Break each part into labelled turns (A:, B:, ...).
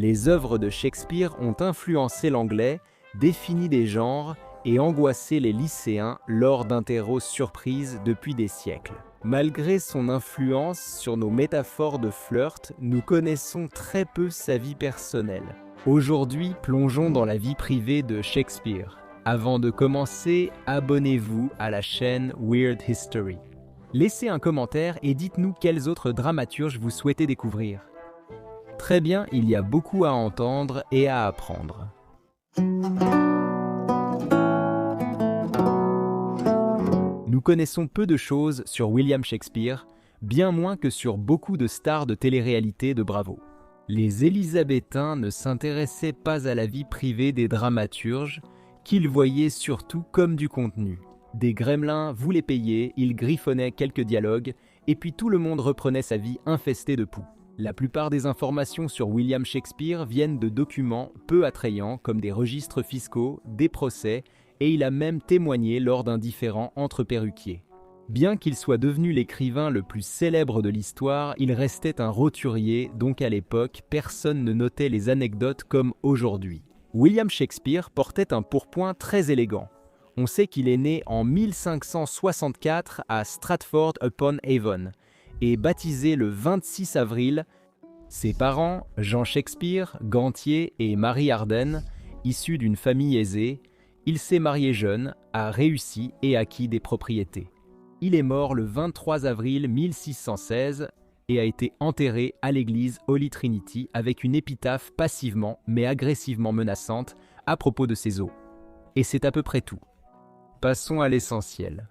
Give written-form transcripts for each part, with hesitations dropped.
A: Les œuvres de Shakespeare ont influencé l'anglais, défini des genres et angoissé les lycéens lors d'interros surprises depuis des siècles. Malgré son influence sur nos métaphores de flirt, nous connaissons très peu sa vie personnelle. Aujourd'hui, plongeons dans la vie privée de Shakespeare. Avant de commencer, abonnez-vous à la chaîne Weird History. Laissez un commentaire et dites-nous quels autres dramaturges vous souhaitez découvrir. Très bien, il y a beaucoup à entendre et à apprendre. Nous connaissons peu de choses sur William Shakespeare, bien moins que sur beaucoup de stars de télé-réalité de Bravo. Les Élisabéthains ne s'intéressaient pas à la vie privée des dramaturges, qu'ils voyaient surtout comme du contenu. Des gremlins voulaient payer, ils griffonnaient quelques dialogues, et puis tout le monde reprenait sa vie infestée de poux. La plupart des informations sur William Shakespeare viennent de documents peu attrayants comme des registres fiscaux, des procès, et il a même témoigné lors d'un différend entre perruquiers. Bien qu'il soit devenu l'écrivain le plus célèbre de l'histoire, il restait un roturier, donc à l'époque, personne ne notait les anecdotes comme aujourd'hui. William Shakespeare portait un pourpoint très élégant. On sait qu'il est né en 1564 à Stratford-upon-Avon et baptisé le 26 avril. Ses parents, Jean Shakespeare, Gantier et Marie Arden, issus d'une famille aisée, il s'est marié jeune, a réussi et acquis des propriétés. Il est mort le 23 avril 1616 et a été enterré à l'église Holy Trinity avec une épitaphe passivement mais agressivement menaçante à propos de ses os. Et c'est à peu près tout. Passons à l'essentiel.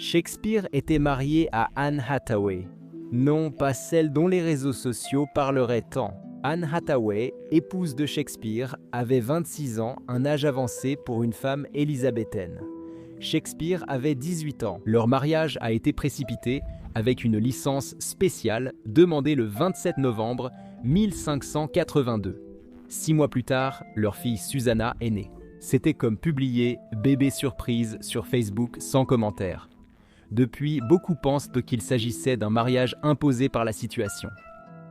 A: Shakespeare était marié à Anne Hathaway. Non, pas celle dont les réseaux sociaux parleraient tant. Anne Hathaway, épouse de Shakespeare, avait 26 ans, un âge avancé pour une femme élisabéthaine. Shakespeare avait 18 ans. Leur mariage a été précipité avec une licence spéciale demandée le 27 novembre 1582. 6 mois plus tard, leur fille Susanna est née. C'était comme publier « bébé surprise » sur Facebook sans commentaire. Depuis, beaucoup pensent qu'il s'agissait d'un mariage imposé par la situation.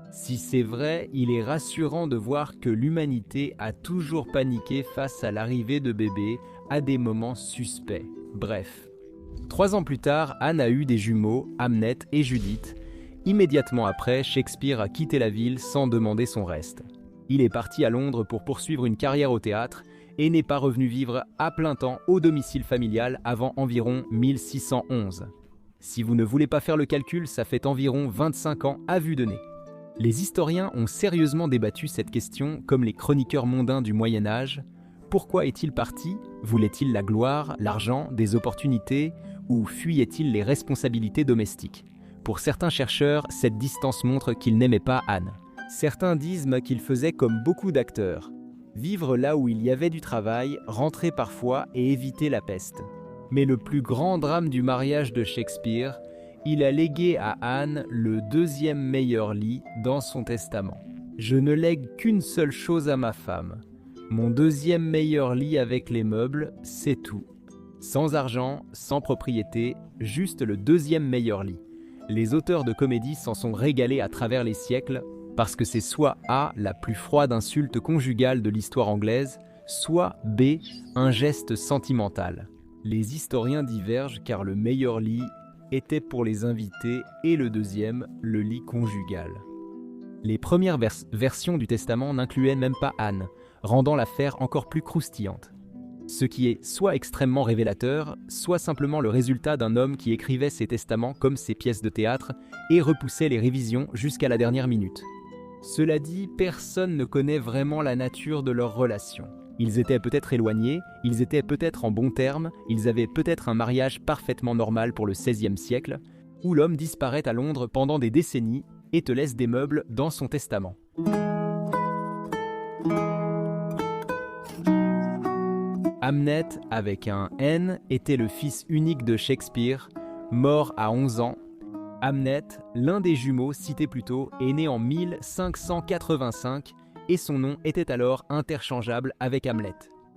A: Si c'est vrai, il est rassurant de voir que l'humanité a toujours paniqué face à l'arrivée de bébés à des moments suspects. Bref. 3 ans plus tard, Anne a eu des jumeaux, Hamnet et Judith. Immédiatement après, Shakespeare a quitté la ville sans demander son reste. Il est parti à Londres pour poursuivre une carrière au théâtre et n'est pas revenu vivre à plein temps au domicile familial avant environ 1611. Si vous ne voulez pas faire le calcul, ça fait environ 25 ans à vue de nez. Les historiens ont sérieusement débattu cette question comme les chroniqueurs mondains du Moyen-Âge. Pourquoi est-il parti? Voulait-il la gloire, l'argent, des opportunités ou fuyait-il les responsabilités domestiques? Pour certains chercheurs, cette distance montre qu'il n'aimait pas Anne. Certains disent qu'il faisait comme beaucoup d'acteurs. Vivre là où il y avait du travail, rentrer parfois et éviter la peste. Mais le plus grand drame du mariage de Shakespeare, il a légué à Anne le 2e meilleur lit dans son testament. Je ne lègue qu'une seule chose à ma femme. Mon 2e meilleur lit avec les meubles, c'est tout. Sans argent, sans propriété, juste le 2e meilleur lit. Les auteurs de comédie s'en sont régalés à travers les siècles parce que c'est soit A, la plus froide insulte conjugale de l'histoire anglaise, soit B, un geste sentimental. Les historiens divergent car le meilleur lit était pour les invités et le 2e, le lit conjugal. Les premières versions du testament n'incluaient même pas Anne, rendant l'affaire encore plus croustillante. Ce qui est soit extrêmement révélateur, soit simplement le résultat d'un homme qui écrivait ses testaments comme ses pièces de théâtre et repoussait les révisions jusqu'à la dernière minute. Cela dit, personne ne connaît vraiment la nature de leur relation. Ils étaient peut-être éloignés, ils étaient peut-être en bons termes, ils avaient peut-être un mariage parfaitement normal pour le XVIe siècle, où l'homme disparaît à Londres pendant des décennies et te laisse des meubles dans son testament. Hamnet, avec un N, était le fils unique de Shakespeare, mort à 11 ans. Hamnet, l'un des jumeaux cités plus tôt, est né en 1585 et son nom était alors interchangeable avec Hamlet.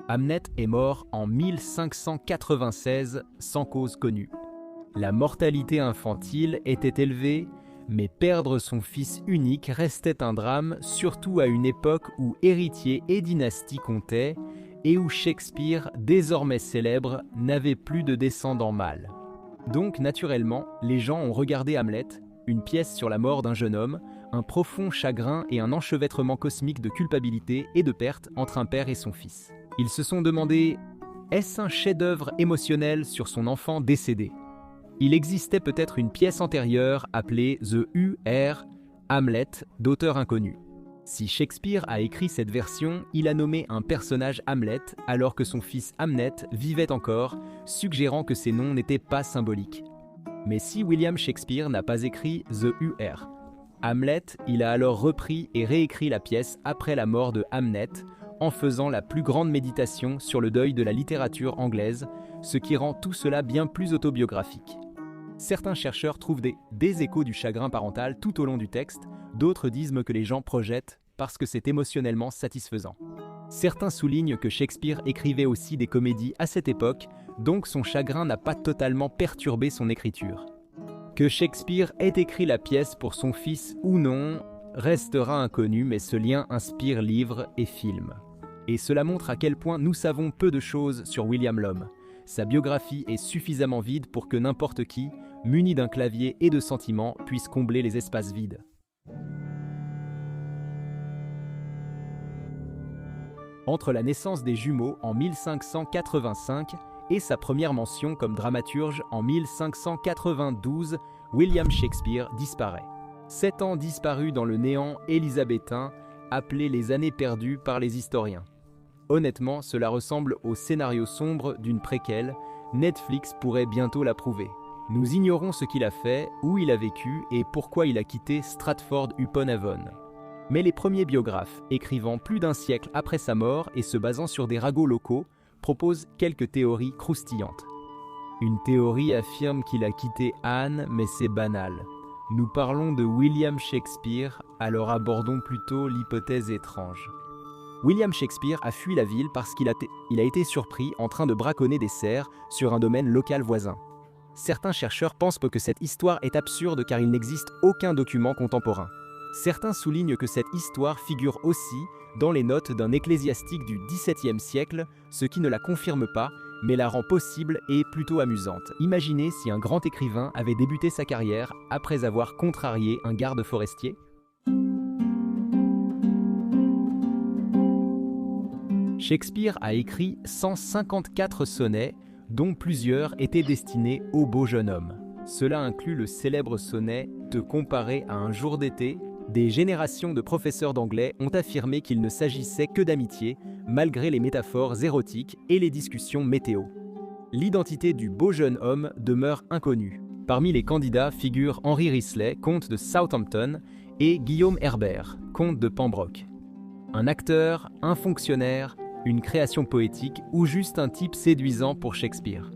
A: Hamnet est mort en 1596 sans cause connue. La mortalité infantile était élevée, Mais perdre son fils unique restait un drame, surtout à une époque où héritiers et dynasties comptaient, et où Shakespeare, désormais célèbre, n'avait plus de descendants mâles. Donc, naturellement, les gens ont regardé Hamlet, une pièce sur la mort d'un jeune homme, un profond chagrin et un enchevêtrement cosmique de culpabilité et de perte entre un père et son fils. Ils se sont demandé, est-ce un chef-d'œuvre émotionnel sur son enfant décédé ? Il existait peut-être une pièce antérieure appelée The U.R. Hamlet d'auteur inconnu. Si Shakespeare a écrit cette version, il a nommé un personnage Hamlet alors que son fils Hamnet vivait encore, suggérant que ces noms n'étaient pas symboliques. Mais si William Shakespeare n'a pas écrit The U.R. Hamlet, il a alors repris et réécrit la pièce après la mort de Hamnet, en faisant la plus grande méditation sur le deuil de la littérature anglaise, ce qui rend tout cela bien plus autobiographique. Certains chercheurs trouvent des échos du chagrin parental tout au long du texte, d'autres disent que les gens projettent parce que c'est émotionnellement satisfaisant. Certains soulignent que Shakespeare écrivait aussi des comédies à cette époque, donc son chagrin n'a pas totalement perturbé son écriture. Que Shakespeare ait écrit la pièce pour son fils ou non, restera inconnu, mais ce lien inspire livres et films. Et cela montre à quel point nous savons peu de choses sur William l'homme. Sa biographie est suffisamment vide pour que n'importe qui, muni d'un clavier et de sentiments, puisse combler les espaces vides. Entre la naissance des jumeaux en 1585 et sa première mention comme dramaturge en 1592, William Shakespeare disparaît. 7 ans disparus dans le néant élisabétain, appelé les années perdues par les historiens. Honnêtement, cela ressemble au scénario sombre d'une préquelle, Netflix pourrait bientôt l'approuver. Nous ignorons ce qu'il a fait, où il a vécu et pourquoi il a quitté Stratford-upon-Avon. Mais les premiers biographes, écrivant plus d'un siècle après sa mort et se basant sur des ragots locaux, proposent quelques théories croustillantes. Une théorie affirme qu'il a quitté Anne, mais c'est banal. Nous parlons de William Shakespeare, alors abordons plutôt l'hypothèse étrange. William Shakespeare a fui la ville parce qu'il a été surpris en train de braconner des cerfs sur un domaine local voisin. Certains chercheurs pensent que cette histoire est absurde car il n'existe aucun document contemporain. Certains soulignent que cette histoire figure aussi dans les notes d'un ecclésiastique du XVIIe siècle, ce qui ne la confirme pas, mais la rend possible et plutôt amusante. Imaginez si un grand écrivain avait débuté sa carrière après avoir contrarié un garde forestier. Shakespeare a écrit 154 sonnets, dont plusieurs étaient destinés au beau jeune homme. Cela inclut le célèbre sonnet « Te comparer à un jour d'été ». Des générations de professeurs d'anglais ont affirmé qu'il ne s'agissait que d'amitié, malgré les métaphores érotiques et les discussions météo. L'identité du beau jeune homme demeure inconnue. Parmi les candidats figurent Henry Risley, comte de Southampton, et Guillaume Herbert, comte de Pembroke. Un acteur, un fonctionnaire, une création poétique ou juste un type séduisant pour Shakespeare.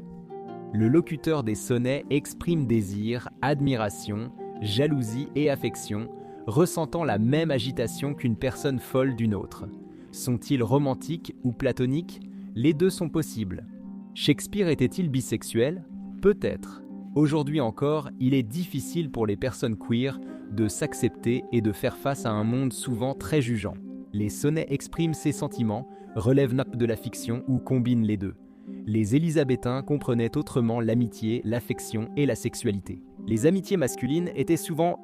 A: Le locuteur des sonnets exprime désir, admiration, jalousie et affection, ressentant la même agitation qu'une personne folle d'une autre. Sont-ils romantiques ou platoniques ? Les deux sont possibles. Shakespeare était-il bisexuel ? Peut-être. Aujourd'hui encore, il est difficile pour les personnes queer de s'accepter et de faire face à un monde souvent très jugeant. Les sonnets expriment ces sentiments, relèvent de la fiction ou combinent les deux. Les élisabétains comprenaient autrement l'amitié, l'affection et la sexualité. Les amitiés masculines étaient souvent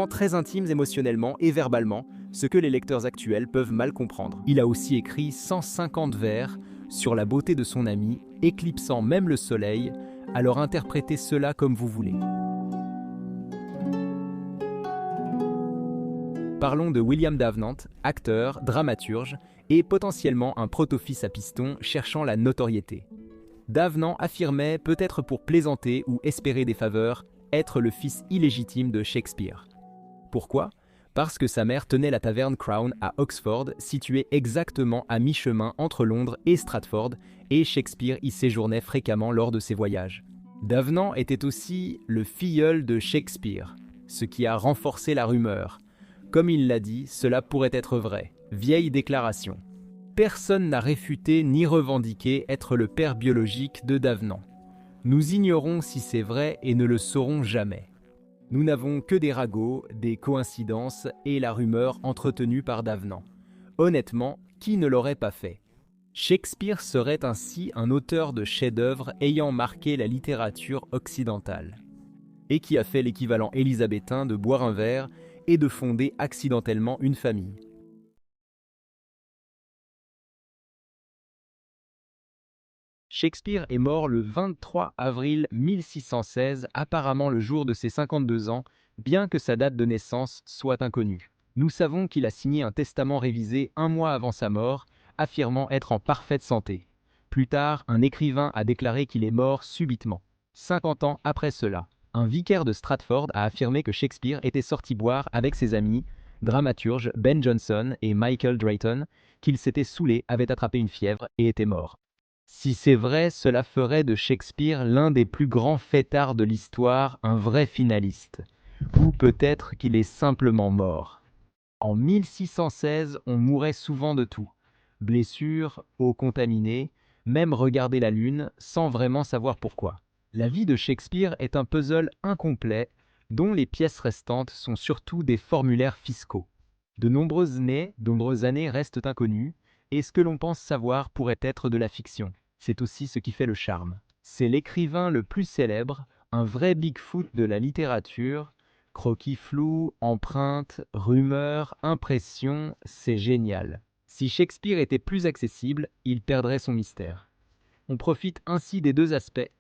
A: très intimes émotionnellement et verbalement, ce que les lecteurs actuels peuvent mal comprendre. Il a aussi écrit 150 vers sur la beauté de son ami, éclipsant même le soleil, alors interprétez cela comme vous voulez. Parlons de William Davenant, acteur, dramaturge et potentiellement un proto-fils à piston cherchant la notoriété. Davenant affirmait, peut-être pour plaisanter ou espérer des faveurs, être le fils illégitime de Shakespeare. Pourquoi ? Parce que sa mère tenait la taverne Crown à Oxford, située exactement à mi-chemin entre Londres et Stratford, et Shakespeare y séjournait fréquemment lors de ses voyages. Davenant était aussi le filleul de Shakespeare, ce qui a renforcé la rumeur. Comme il l'a dit, cela pourrait être vrai. Vieille déclaration. Personne n'a réfuté ni revendiqué être le père biologique de Davenant. Nous ignorons si c'est vrai et ne le saurons jamais. Nous n'avons que des ragots, des coïncidences et la rumeur entretenue par d'avenants. Honnêtement, qui ne l'aurait pas fait? Shakespeare serait ainsi un auteur de chefs-d'œuvre ayant marqué la littérature occidentale, et qui a fait l'équivalent élisabétain de boire un verre et de fonder accidentellement une famille. Shakespeare est mort le 23 avril 1616, apparemment le jour de ses 52 ans, bien que sa date de naissance soit inconnue. Nous savons qu'il a signé un testament révisé un mois avant sa mort, affirmant être en parfaite santé. Plus tard, un écrivain a déclaré qu'il est mort subitement. 50 ans après cela, un vicaire de Stratford a affirmé que Shakespeare était sorti boire avec ses amis, dramaturges Ben Jonson et Michael Drayton, qu'il s'était saoulé, avait attrapé une fièvre et était mort. Si c'est vrai, cela ferait de Shakespeare l'un des plus grands fêtards de l'histoire, un vrai finaliste. Ou peut-être qu'il est simplement mort. En 1616, on mourait souvent de tout. Blessures, eau contaminée, même regarder la lune, sans vraiment savoir pourquoi. La vie de Shakespeare est un puzzle incomplet, dont les pièces restantes sont surtout des formulaires fiscaux. De nombreuses années restent inconnues, et ce que l'on pense savoir pourrait être de la fiction. C'est aussi ce qui fait le charme. C'est l'écrivain le plus célèbre, un vrai Bigfoot de la littérature. Croquis flous, empreintes, rumeurs, impressions, c'est génial. Si Shakespeare était plus accessible, il perdrait son mystère. On profite ainsi des deux aspects.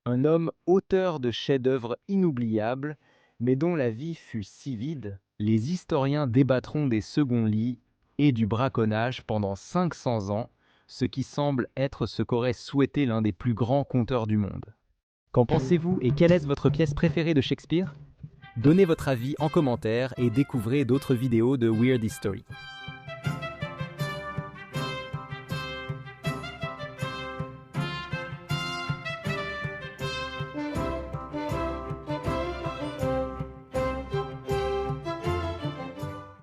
A: Un homme auteur de chefs-d'œuvre inoubliables, mais dont la vie fut si vide, les historiens débattront des seconds lits et du braconnage pendant 500 ans, ce qui semble être ce qu'aurait souhaité l'un des plus grands conteurs du monde. Qu'en pensez-vous et quelle est votre pièce préférée de Shakespeare? Donnez votre avis en commentaire et découvrez d'autres vidéos de Weird History.